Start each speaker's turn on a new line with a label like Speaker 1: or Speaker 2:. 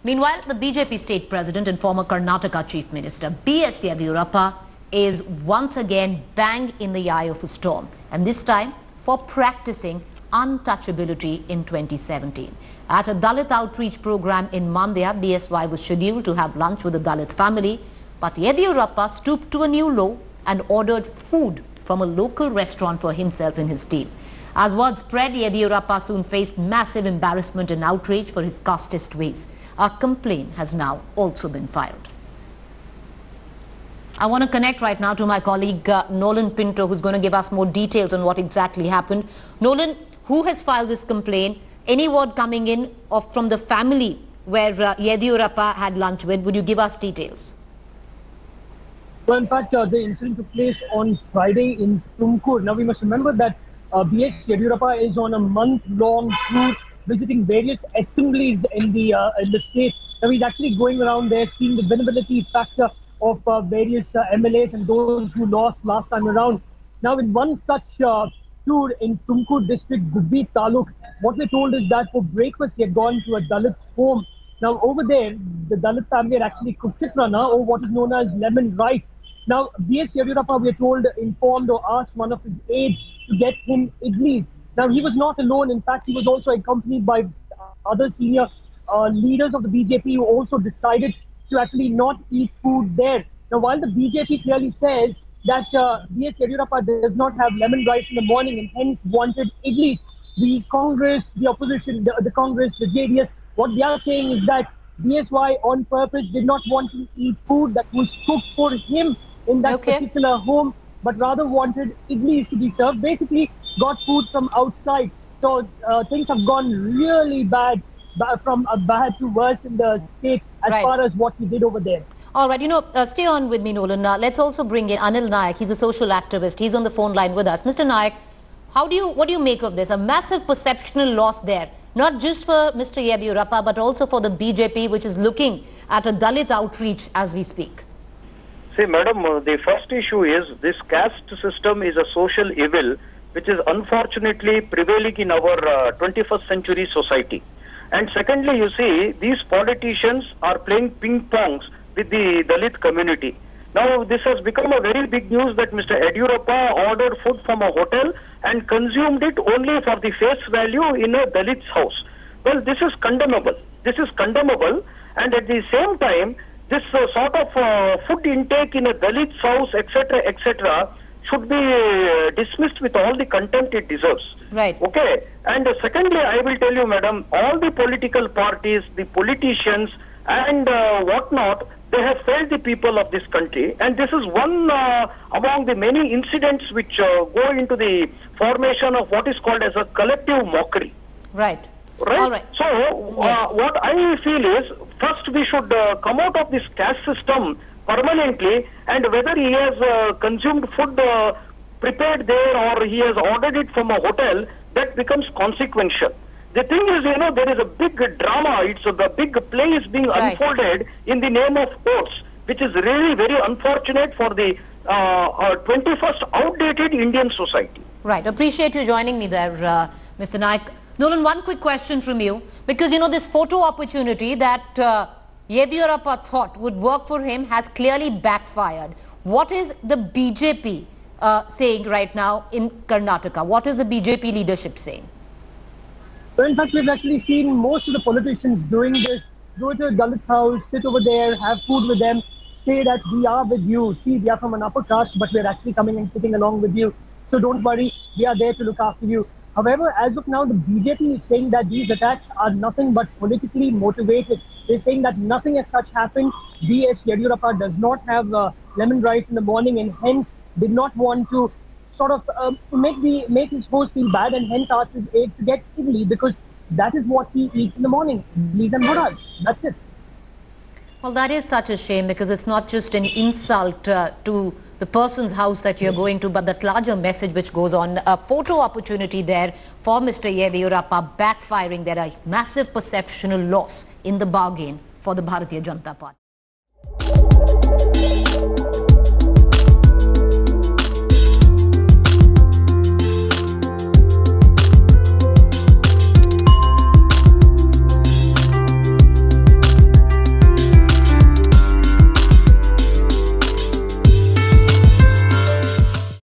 Speaker 1: Meanwhile, the BJP state president and former Karnataka Chief Minister B.S. Yeddyurappa is once again bang in the eye of a storm, and this time for practicing untouchability in 2017. At a Dalit outreach program in Mandya, BSY was scheduled to have lunch with the Dalit family, but Yeddyurappa stooped to a new low and ordered food from a local restaurant for himself and his team. As word spread, Yeddyurappa soon faced massive embarrassment and outrage for his casteist ways. A complaint has now also been filed. I want to connect right now to my colleague Nolan Pinto, who's going to give us more details on what exactly happened. Nolan, who has filed this complaint? Any word coming in from the family where Yeddyurappa had lunch with? Would you give us details?
Speaker 2: Well, in fact, the incident took place on Friday in Tumkur. Now, we must remember that B.S. Yeddyurappa is on a month-long tour visiting various assemblies in the state. Now, he's actually going around there seeing the winnability factor of various MLAs and those who lost last time around. Now, in one such tour in Tumkur district, Gubbi Taluk, what we're told is that for breakfast he had gone to a Dalit's home. Now, over there, the Dalit family had actually cooked chitrana, or what is known as lemon rice. Now, B.S. Yeddyurappa, we are told, informed or asked one of his aides to get him idlis. Now, he was not alone. In fact, he was also accompanied by other senior leaders of the BJP who also decided to actually not eat food there. Now, while the BJP clearly says that B.S. Yeddyurappa does not have lemon rice in the morning and hence wanted idlis, the Congress, the opposition, the Congress, the JDS, what they are saying is that BSY on purpose did not want to eat food that was cooked for him in that particular home, but rather wanted idlis to be served. Basically, got food from outside. So things have gone really bad, from bad to worse in the state as far as what he did over there.
Speaker 1: All right, stay on with me, Nolan. Let's also bring in Anil Nayak. He's a social activist. He's on the phone line with us. Mr. Nayak, what do you make of this? A massive perceptional loss there, not just for Mr. Yeddyurappa, but also for the BJP, which is looking at a Dalit outreach as we speak.
Speaker 3: See, madam, the first issue is this caste system is a social evil which is unfortunately prevailing in our 21st century society. And secondly, you see, these politicians are playing ping-pongs with the Dalit community. Now, this has become a very big news that Mr. Yeddyurappa ordered food from a hotel and consumed it only for the face value in a Dalit's house. Well, this is condemnable. This is condemnable. And at the same time, this sort of food intake in a Dalit's house, etc., should be dismissed with all the contempt it deserves.
Speaker 1: Right.
Speaker 3: Okay. And secondly, I will tell you, madam, all the political parties, the politicians, and whatnot, they have failed the people of this country, and this is one among the many incidents which go into the formation of what is called as a collective mockery.
Speaker 1: Right.
Speaker 3: Right.
Speaker 1: All right.
Speaker 3: So, what I feel is, first we should come out of this caste system permanently, and whether he has consumed food prepared there or he has ordered it from a hotel, that becomes consequential. The thing is, there is a big drama, the big play is being unfolded in the name of votes, which is really very unfortunate for the 21st outdated Indian society.
Speaker 1: Right. Appreciate you joining me there, Mr. Nayak. Nolan, one quick question from you, because, this photo opportunity that Yeddyurappa thought would work for him has clearly backfired. What is the BJP saying right now in Karnataka? What is the BJP leadership saying?
Speaker 2: Well, in fact, we've actually seen most of the politicians doing this. Go to a Dalit's house, sit over there, have food with them, say that we are with you. See, we are from an upper caste, but we're actually coming and sitting along with you. So don't worry, we are there to look after you. However, as of now, the BJP is saying that these attacks are nothing but politically motivated. They're saying that nothing as such happened. B.S. Yeddyurappa does not have lemon rice in the morning and hence did not want to sort of make his host feel bad and hence asked his aide to get idli because that is what he eats in the morning. Idlis and vadas. That's it.
Speaker 1: Well, that is such a shame because it's not just an insult to the person's house that you're going to, but that larger message which goes on. A photo opportunity there for Mr. Yeddyurappa backfiring. There are massive perceptional loss in the bargain for the Bharatiya Janata Party.